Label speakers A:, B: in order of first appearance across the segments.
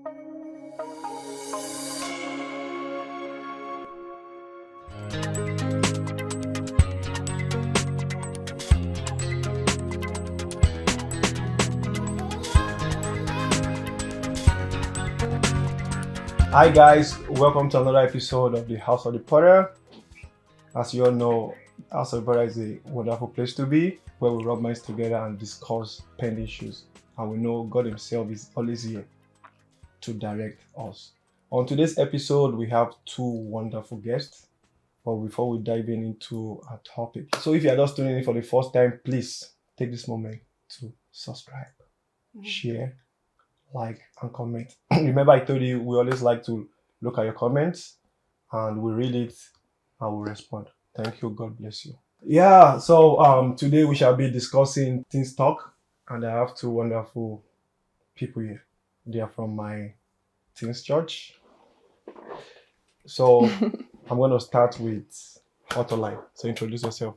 A: Hi guys, welcome to another episode of the House of the Potter. As you all know, House of the Potter is a wonderful place to be, where we rub minds together and discuss pen issues. And we know God Himself is always here to direct us. On today's episode, we have two wonderful guests. But before we dive into our topic, so if you are just tuning in for the first time, please take this moment to subscribe, share, like, and comment. Remember, I told you we always like to look at your comments and we read it and we respond. Thank you. God bless you. Yeah, so today we shall be discussing Teens Talk, and I have two wonderful people here. They are from my Teens Church. So I'm going to start with Autoline. So introduce yourself.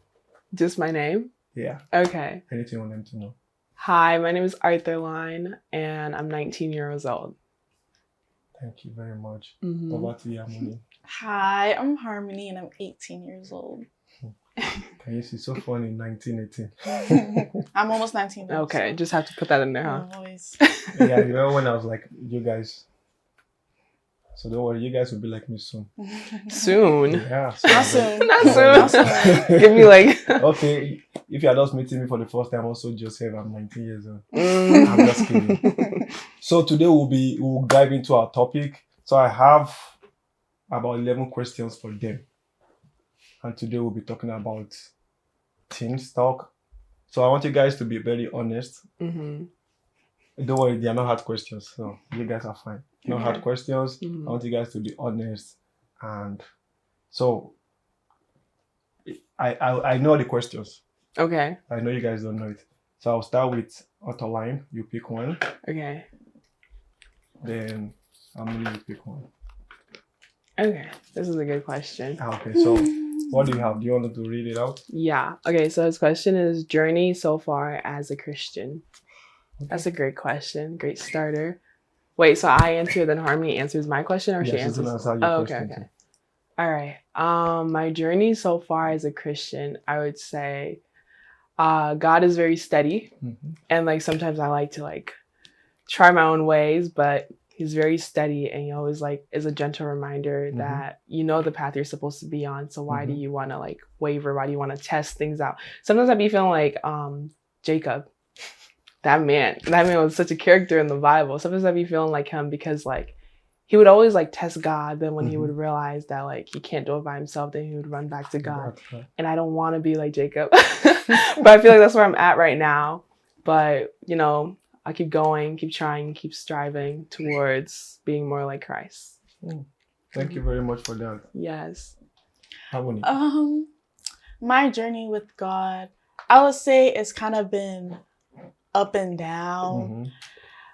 B: Just my name?
A: Yeah.
B: Okay.
A: Anything you want them to know?
B: Hi, my name is Arthur Line, and I'm 19 years old.
A: Thank you very much.
B: Mhm.
A: Over to you, Harmony.
C: Hi, I'm Harmony and I'm 18 years old.
A: Can you see? So funny, 1918.
C: I'm almost 19. Though,
B: Okay,
C: so
B: just have to put that in there, huh?
C: I'm always...
A: Yeah, you know when I was like, you guys. So don't worry, you guys will be like me soon.
B: Soon.
A: Yeah.
C: Not soon.
B: Not
C: Not
B: soon.
C: soon.
B: Give me like...
A: Okay, if you are just meeting me for the first time, also Joseph, I'm 19 years old.
B: Mm.
A: I'm just kidding. So today we'll dive into our topic. So I have about 11 questions for them. And today we'll be talking about Teens Talk. So I want you guys to be very honest.
B: Mm-hmm.
A: Don't worry, they are not hard questions, so you guys are fine. No hard questions.
B: Mhm.
A: I want you guys to be honest, and so I know the questions.
B: Okay,
A: I know you guys don't know it, so I'll start with Autoline. You pick one,
B: okay.
A: then Emily, you pick one.
B: Okay, this is a good question.
A: Okay, so what do you have? Do you want to read it out?
B: Yeah, okay, so his question is journey so far as a Christian. That's a great question, great starter. Wait, so I answer, then Harmony answers my question, or she
A: Yes,
B: answers?
A: she's gonna answer your
B: Oh, okay,
A: question
B: okay.
A: too.
B: All right. My journey so far as a Christian, I would say, God is very steady,
A: Mhm.
B: and like sometimes I like to like try my own ways, but He's very steady, and He always like is a gentle reminder
A: Mhm.
B: that you know the path you're supposed to be on. So why do
A: Mhm.
B: you want to like waver? Why do you want to test things out? Sometimes I be feeling like Jacob. That man was such a character in the Bible. Sometimes I be feeling like him because like he would always like test God. Then when he would realize that like he can't do it by himself, then he would run back to God.
A: Right.
B: And I don't want to be like Jacob, but I feel like that's where I'm at right now. But you know, I keep going, keep trying, keep striving towards being more like Christ.
A: Thank you very much for that.
B: Yes.
A: Harmony.
C: My journey with God, I would say it's kind of been up and down.
A: Mhm.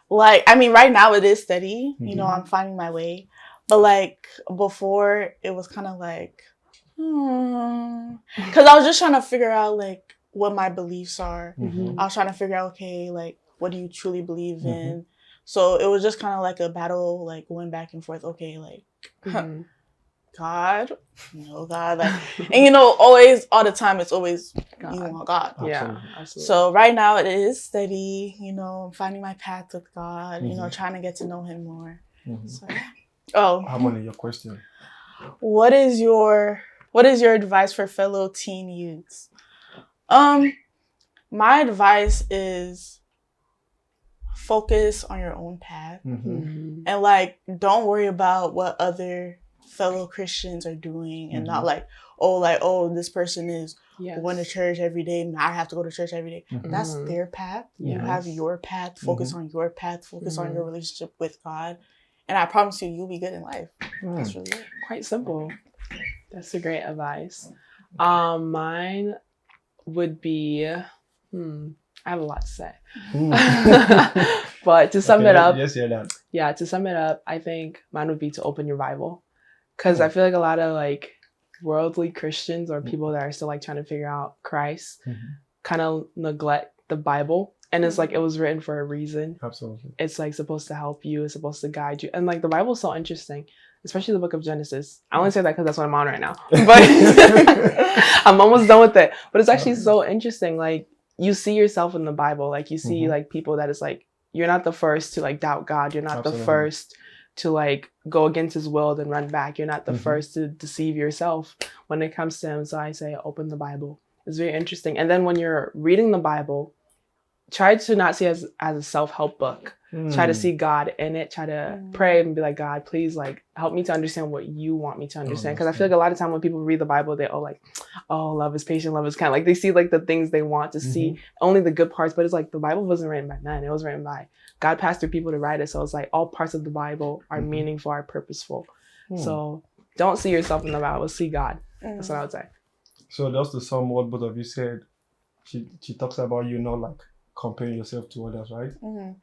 C: Like, I mean, right now it is steady. You know,
A: Mhm.
C: I'm finding my way. But like before, it was kind of like, because I was just trying to figure out like what my beliefs are.
A: Mhm.
C: I was trying to figure out, okay, like what do you truly believe
A: Mhm.
C: in? So it was just kind of like a battle, like going back and forth. Okay, like
B: Mhm.
C: God, God, like, and you know, always, all the time, it's always
B: God.
C: you want God.
B: Yeah,
A: Absolutely.
B: absolutely.
C: So right now it is steady. You know, I'm finding my path with God. You know,
A: Mhm.
C: trying to get to know Him more.
A: Mhm.
C: So, oh,
A: Harmony, your question.
C: what is your advice for fellow teen youths? My advice is focus on your own path
A: Mhm.
B: Mhm.
C: and like don't worry about what other fellow Christians are doing and not like this person is
B: Yes.
C: going to church every day and I have to go to church every day.
A: Mhm.
C: That's
B: Mhm.
C: their path. You
B: Yes.
C: have your path. Focus on your path. Focus on
B: Mhm.
C: your relationship with God. And I promise you, you'll be good in life.
A: Mm.
C: That's really it.
B: Quite simple. That's a great advice. Mine would be, I have a lot to say. But to sum
A: Okay,
B: it up,
A: yes, yeah, that.
B: yeah, to sum it up, I think mine would be to open your Bible. Because I feel like a lot of like worldly Christians or people that are still like trying to figure out Christ
A: Mhm.
B: kind of neglect the Bible And it's like, it was written for a reason.
A: Absolutely.
B: It's like supposed to help you. It's supposed to guide you. And like the Bible's so interesting, especially the book of Genesis. I only say that because that's what I'm on right now. But I'm almost done with it. But it's actually so interesting. Like you see yourself in the Bible. Like you see like people that is like, you're not the first to like doubt God. You're not
A: Absolutely.
B: the first to like go against his will and run back. You're not the first to deceive yourself when it comes to him. So I say, open the Bible. It's very interesting. And then when you're reading the Bible, try to not see it as a self-help book. Try to see God in it. Try to pray and be like, God, please like help me to understand what you want me to understand. Because I feel like a lot of time when people read the Bible, they love is patient, love is kind. Like they see like the things they want to see, only the good parts. But it's like the Bible wasn't written by men. It was written by God, passed through people to write it. So it's like all parts of the Bible are meaningful, are purposeful. So don't see yourself in the Bible. See God. That's what I would say.
A: So that's to sum what both of you said. She talks about you not like comparing yourself to others, right?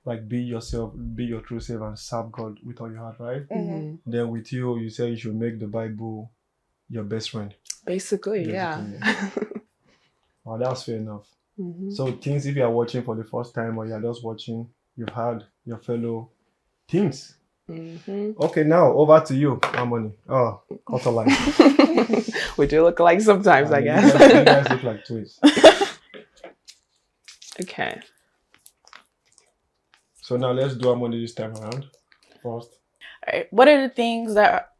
A: Like be yourself, be your true self, and serve God with all your heart, right? Then with you say you should make the Bible your best friend.
B: Basically, yeah.
A: Oh, that's fair enough. So things, if you are watching for the first time or you are just watching, you've had your fellow teens. Okay, now over to you, Harmony. Oh, cut a line.
B: We do look alike sometimes, I guess.
A: You guys look like twins.
B: Okay.
A: So now let's do Harmony this time around. First.
C: All right. What are the things that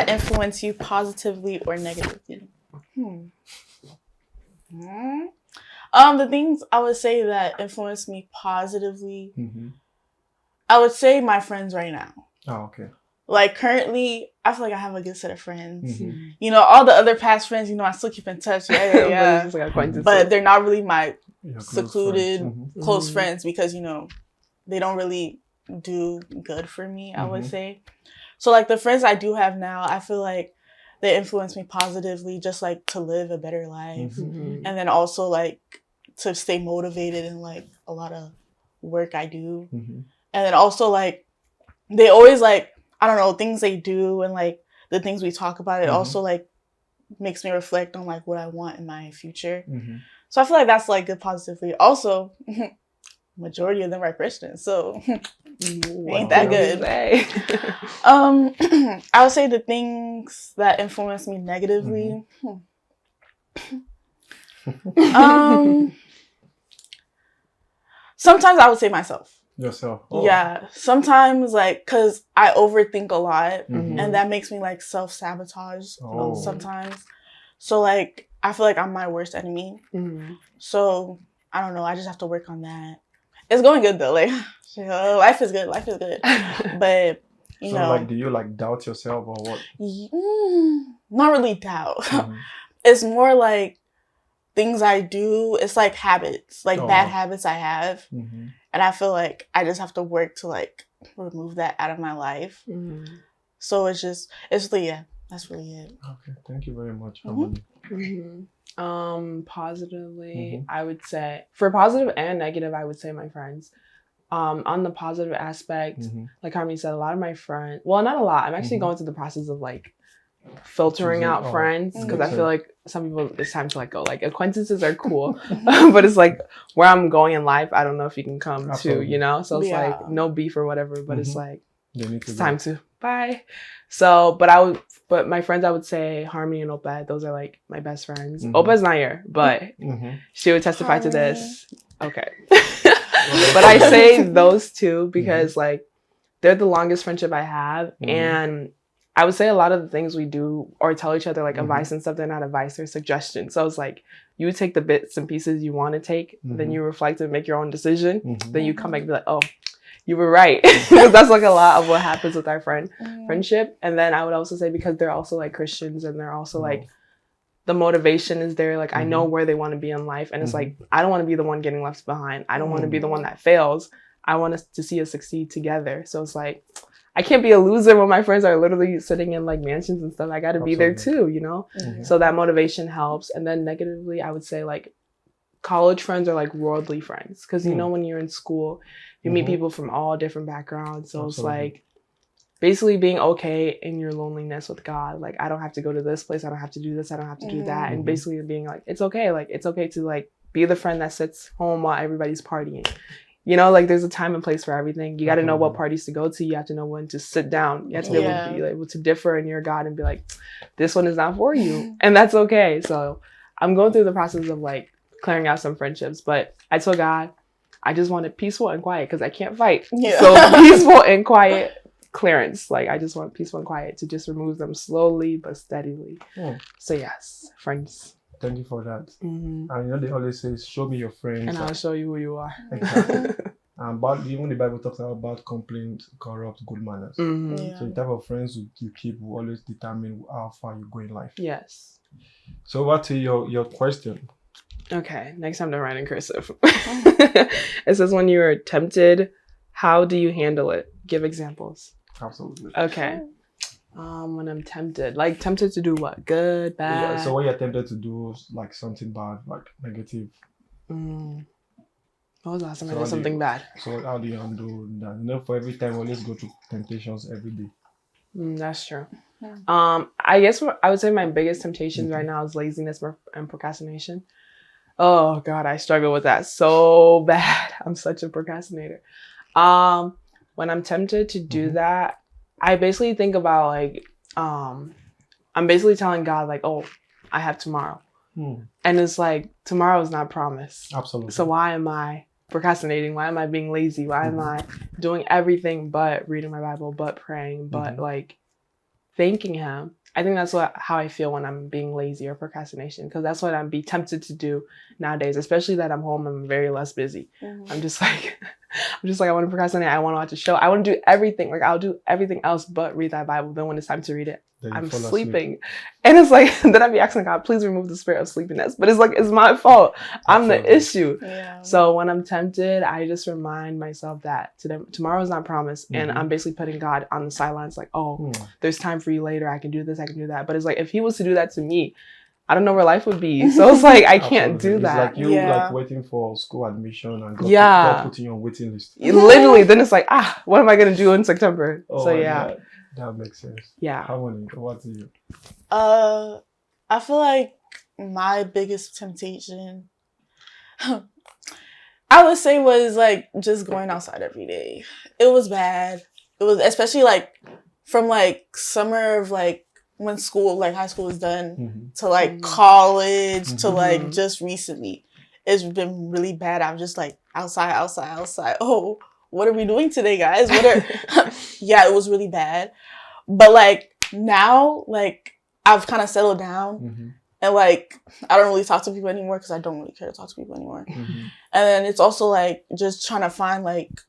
C: influence you positively or negatively? The things I would say that influence me positively, I would say my friends right now.
A: Oh, okay.
C: Like currently, I feel like I have a good set of friends. You know, all the other past friends, you know, I still keep in touch. Yeah. But they're not really my secluded, close friends because, you know, they don't really do good for me, I would say. So like the friends I do have now, I feel like they influence me positively, just like to live a better life. And then also like to stay motivated in like a lot of work I do. And then also like they always like, I don't know, things they do and like the things we talk about, it also like makes me reflect on like what I want in my future. So I feel like that's like good positively. Also, majority of them are Christians, so ain't that good. I would say the things that influence me negatively. Sometimes I would say myself.
A: Yourself.
C: Yeah. Sometimes like, cause I overthink a lot and that makes me like self-sabotage sometimes. So like, I feel like I'm my worst enemy. So I don't know. I just have to work on that. It's going good though. Like life is good. Life is good. But you know,
A: like, do you like doubt yourself or what?
C: Not really doubt. It's more like things I do. It's like habits, like bad habits I have. And I feel like I just have to work to like remove that out of my life. So it's really, yeah, that's really it.
A: Okay, thank you very much.
B: Positively, I would say for positive and negative, I would say my friends. On the positive aspect, like Harmony said, a lot of my friends, well, not a lot. I'm actually going through the process of like filtering out friends because I feel like some people it's time to let go. Like acquaintances are cool, but it's like where I'm going in life, I don't know if you can come to, you know? So it's like no beef or whatever, but it's like it's time to bye. So, but my friends, I would say Harmony and Oped, those are like my best friends. Oped's not here, but she would testify to this. Okay. But I say those two because like they're the longest friendship I have. And I would say a lot of the things we do or tell each other like advice and stuff, they're not advice, they're suggestions. So it's like you take the bits and pieces you want to take, then you reflect and make your own decision. Then you come back and be like, oh, you were right. Because that's like a lot of what happens with our friendship. And then I would also say because they're also like Christians and they're also like the motivation is there. Like I know where they want to be in life. And it's like, I don't want to be the one getting left behind. I don't want to be the one that fails. I want us to see us succeed together. So it's like, I can't be a loser when my friends are literally sitting in like mansions and stuff. I got to be there too, you know? So that motivation helps. And then negatively, I would say like college friends are like worldly friends. Because, you know, when you're in school, you meet people from all different backgrounds. So it's like basically being okay in your loneliness with God. Like, I don't have to go to this place. I don't have to do this. I don't have to do that. And basically being like, it's okay. Like, it's okay to like be the friend that sits home while everybody's partying. You know, like there's a time and place for everything. You got to know what parties to go to. You have to know when to sit down. You have to be able to differ in your God and be like, this one is not for you. And that's okay. So I'm going through the process of like clearing out some friendships. But I told God, I just wanted peaceful and quiet because I can't fight. Yeah. So peaceful and quiet clearance. Like I just want peaceful and quiet to just remove them slowly but steadily. So yes, friends.
A: Thank you for that. And you know they always say, show me your friends.
B: And I'll show you who you are.
A: Exactly. But even the Bible talks about bad complaints corrupt good manners. So the type of friends you keep will always determine how far you go in life.
B: Yes.
A: So what to your question?
B: Okay, next time to write in cursive. It says when you are tempted, how do you handle it? Give examples.
A: Absolutely.
B: Okay. When I'm tempted, like tempted to do what? Good, bad?
A: Yeah, so when you're tempted to do like something bad, like negative.
B: When was the last time I did something bad?
A: So how do you handle that? You know, for every time, always go through temptations every day.
B: That's true. Yeah. I guess I would say my biggest temptations right now is laziness and procrastination. Oh God, I struggle with that so bad. I'm such a procrastinator. When I'm tempted to do that, I basically think about like, I'm basically telling God like, oh, I have tomorrow. And it's like, tomorrow is not promised.
A: Absolutely.
B: So why am I procrastinating? Why am I being lazy? Why am I doing everything but reading my Bible, but praying, but like thanking him? I think that's how I feel when I'm being lazy or procrastination, because that's what I'm be tempted to do nowadays, especially that I'm home and I'm very less busy. I'm just like, I want to procrastinate. I want to watch a show. I want to do everything. Like I'll do everything else but read that Bible. Then when it's time to read it, I'm sleeping. And it's like, then I'd be asking God, please remove the spirit of sleepiness. But it's like, it's my fault. I'm the issue. Yeah. So when I'm tempted, I just remind myself that tomorrow is not promised. And I'm basically putting God on the sidelines like, oh, there's time for you later. I can do this. I can do that. But it's like, if he was to do that to me, I don't know where life would be. So it's like, I can't do that.
A: It's like you like waiting for school admission and God putting you on waiting list.
B: Literally. Then it's like, what am I going to do in September?
A: Oh,
B: so yeah.
A: God. That makes sense.
B: Yeah.
A: Harmony, what do you?
C: I feel like my biggest temptation, I would say, was like just going outside every day. It was bad. It was especially like from like summer of like when school, like high school is done to like college to like just recently. It's been really bad. I'm just like outside. Oh, what are we doing today, guys? Yeah, it was really bad. But like now, like I've kind of settled down and like I don't really talk to people anymore because I don't really care to talk to people anymore. And then it's also like just trying to find like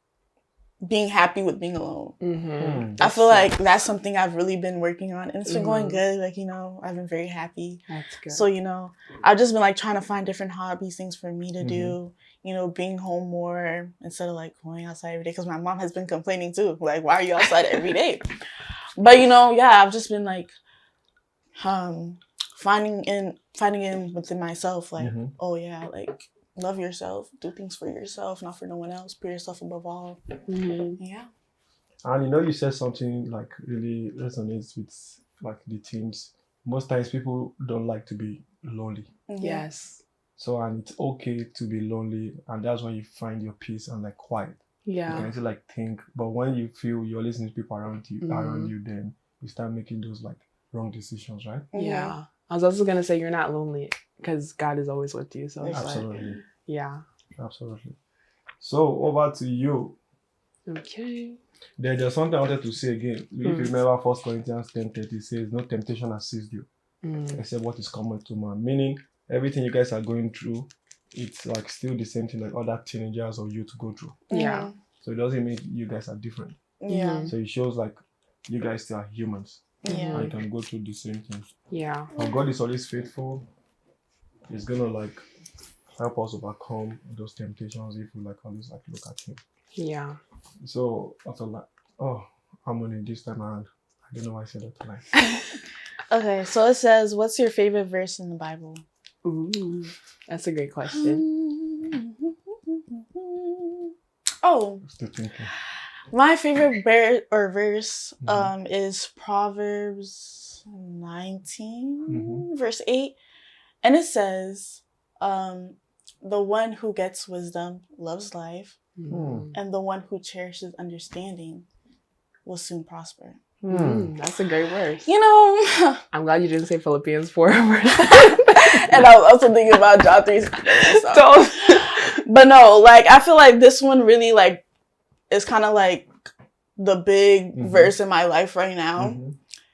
C: being happy with being alone. I feel like that's something I've really been working on, and it's been going good. Like, you know, I've been very happy.
B: That's good.
C: So, you know, I've just been like trying to find different hobbies, things for me to do, you know, being home more instead of like going outside every day, because my mom has been complaining too. Like, why are you outside every day? But, you know, yeah, I've just been like finding in within myself, like, oh yeah, like, love yourself, do things for yourself, not for no one else, put yourself above all. Yeah.
A: And you know, you said something like really resonates with like the teens. Most times people don't like to be lonely.
B: Yes.
A: So, and it's okay to be lonely, and that's when you find your peace and like quiet.
B: Yeah.
A: You can still like think, but when you feel you're listening to people around you, then you start making those like wrong decisions, right?
B: Yeah. I was also gonna say you're not lonely because God is always with you. So
A: absolutely.
B: Like, yeah.
A: Absolutely. So over to you.
B: Okay.
A: There's something I wanted to say again. If you remember 1 Corinthians 10:30 says, no temptation has seized you, except what is common to man. Meaning everything you guys are going through, it's like still the same thing like other teenagers or youth go through.
B: Yeah.
A: So it doesn't mean you guys are different.
C: Yeah.
A: So it shows like you guys still are humans.
C: Yeah.
A: And you can go through the same thing.
B: Yeah.
A: And God is always faithful. He's gonna like help us overcome those temptations if we like always like look at him.
B: Yeah.
A: So after like, Harmony this time around. I don't know why I said that line.
C: Okay, so it says, what's your favorite verse in the Bible?
B: Ooh, that's a great question.
C: Oh,
A: Still thinking.
C: My favorite verse is Proverbs 19, verse 8. And it says, the one who gets wisdom loves life, and the one who cherishes understanding will soon prosper.
B: That's a great verse.
C: You know,
B: I'm glad you didn't say Philippians 4.
C: And I was also thinking about John 3. But no, like, I feel like this one really, like, is kind of like the big verse in my life right now.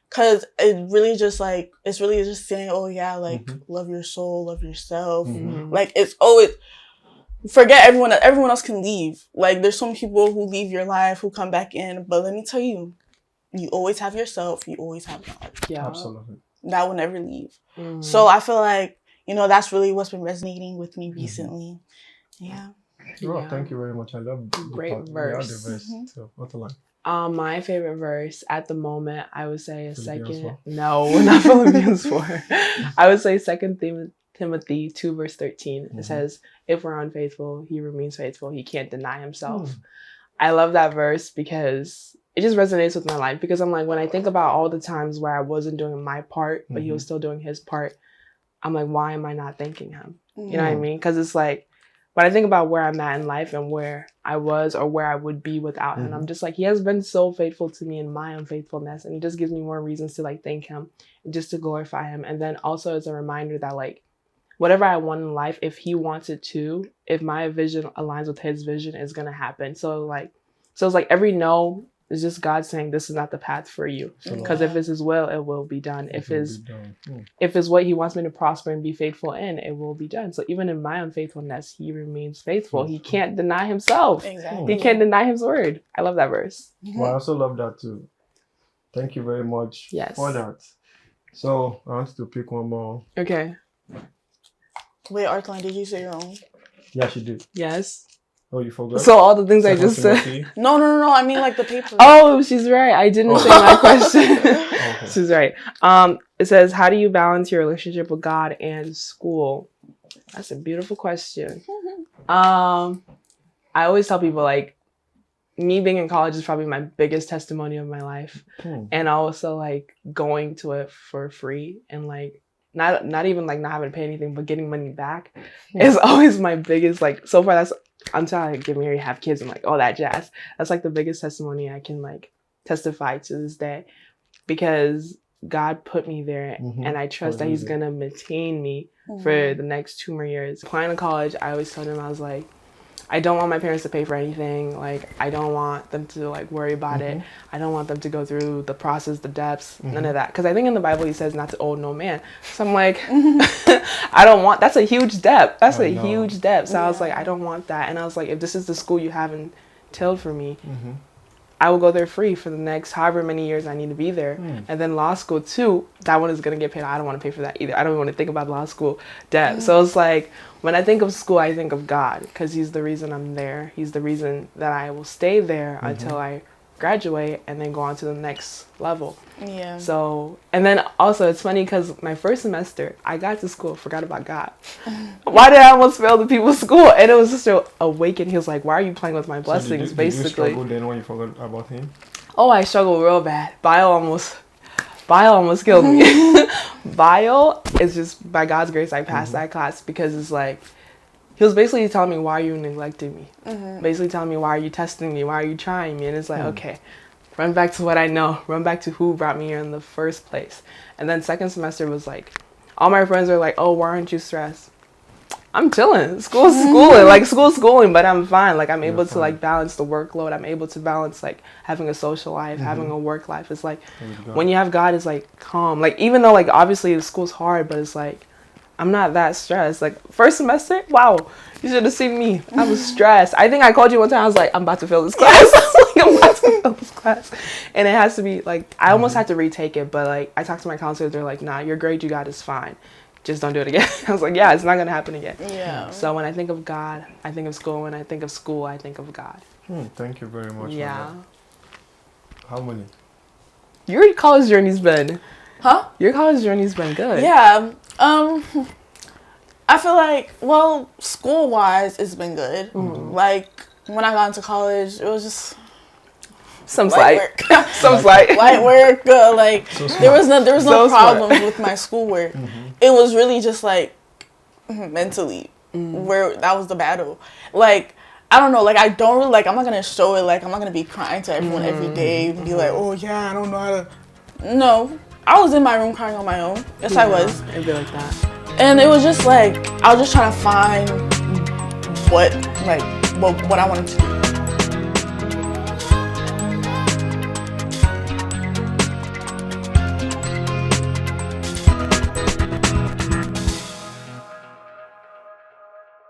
C: Because it really just, like, it's really just saying, oh, yeah, like, love your soul, love yourself. Like, it's always, forget everyone else can leave. Like, there's some people who leave your life, who come back in. But let me tell you, you always have yourself. You always have God.
B: Yeah,
A: absolutely.
C: That will never leave. So I feel like, you know, that's really what's been resonating with me recently. Yeah.
A: Oh, thank you very much. I love the
B: great verse.
A: The verse. So, what's the line?
B: My favorite verse at the moment, I would say No, not Philippians 4. I would say 2 Timothy 2 verse 13. It says, if we're unfaithful, he remains faithful. He can't deny himself. I love that verse because it just resonates with my life, because I'm like, when I think about all the times where I wasn't doing my part, but he was still doing his part, I'm like, why am I not thanking him? You know what I mean? Because it's like, when I think about where I'm at in life and where I was or where I would be without him, I'm just like, he has been so faithful to me in my unfaithfulness. And it just gives me more reasons to like thank him and just to glorify him. And then also as a reminder that like, whatever I want in life, if he wants it to, if my vision aligns with his vision, it's going to happen. So it's like every no is just God saying, this is not the path for you. Because if it's his will, it will be done. If it's what he wants me to prosper and be faithful in, it will be done. So even in my unfaithfulness, he remains faithful. He can't deny himself.
C: Exactly.
B: He can't deny his word. I love that verse.
A: Well, I also love that too. Thank you very much for that. So I want to pick one more.
B: Okay.
C: Wait, Artline, did you say your own?
A: Yeah, she did.
B: Yes.
A: Oh, you forgot?
B: So all the things I just said.
C: No. I mean like the paper.
B: Oh, she's right. I didn't say my question. Okay. She's right. It says, how do you balance your relationship with God and school? That's a beautiful question. I always tell people like, me being in college is probably my biggest testimony of my life. And also like going to it for free and like not even like not having to pay anything, but getting money back is always my biggest, like, so far that's until I get married, have kids, and like all that jazz. That's like the biggest testimony I can like testify to this day, because God put me there and I trust that he's gonna maintain me for the next 2 more years. Applying to college, I always told him, I was like, I don't want my parents to pay for anything. Like, I don't want them to like worry about it. I don't want them to go through the process, the depths, none of that. Because I think in the Bible he says not to owe no man. So I'm like, I don't want, that's a huge debt. That's a huge debt. So I was like, I don't want that. And I was like, if this is the school you have entailed for me, I will go there free for the next however many years I need to be there. And then law school too, that one is going to get paid. I don't want to pay for that either. I don't even want to think about law school debt. So it's like, when I think of school, I think of God, because he's the reason I'm there. He's the reason that I will stay there until I graduate and then go on to the next level. Yeah. So, and then also it's funny because my first semester, I got to school, forgot about God. Why did I almost fail the people's school? And it was just a awakening. He was like, why are you playing with my blessings, basically? Did you struggle
A: then when you forgot about him?
B: Oh, I struggled real bad. Bio almost killed me. Bio is just, by God's grace, I passed that class, because it's like, he was basically telling me, why are you neglecting me? Basically telling me, why are you testing me? Why are you trying me? And it's like, okay, run back to what I know. Run back to who brought me here in the first place. And then second semester was like, all my friends are like, oh, why aren't you stressed? I'm chilling. School's schooling, but I'm fine. Like, I'm able to like balance the workload. I'm able to balance like having a social life, having a work life. It's like, when you have God, it's like calm. Like, even though like obviously the school's hard, but it's like, I'm not that stressed. Like, first semester, wow, you should have seen me. I was stressed. I think I called you one time. I was like, I'm about to fail this class. I'm about to fail this class. And it has to be like, I almost had to retake it, but like, I talked to my counselor. They're like, nah, your grade you got is fine. Just don't do it again. I was like, yeah, it's not going to happen again. Yeah. So when I think of God, I think of school. When I think of school, I think of God.
A: Thank you very much.
B: Yeah.
A: How many?
B: Your college journey's been...
C: Huh?
B: Your college journey's been good.
C: Yeah. I feel like, well, school-wise, it's been good. Like, when I got into college, it was just...
B: Some slight
C: light work. Like, so there was no problems with my schoolwork. It was really just like mentally. where that was the battle. Like, I don't know, like, I don't really, like, I'm not gonna show it, like, I'm not gonna be crying to everyone every day and be like, oh yeah, I don't know how to. No, I was in my room crying on my own. Yes, I was.
B: It'd be like that.
C: And it was just like, I was just trying to find what I wanted to do.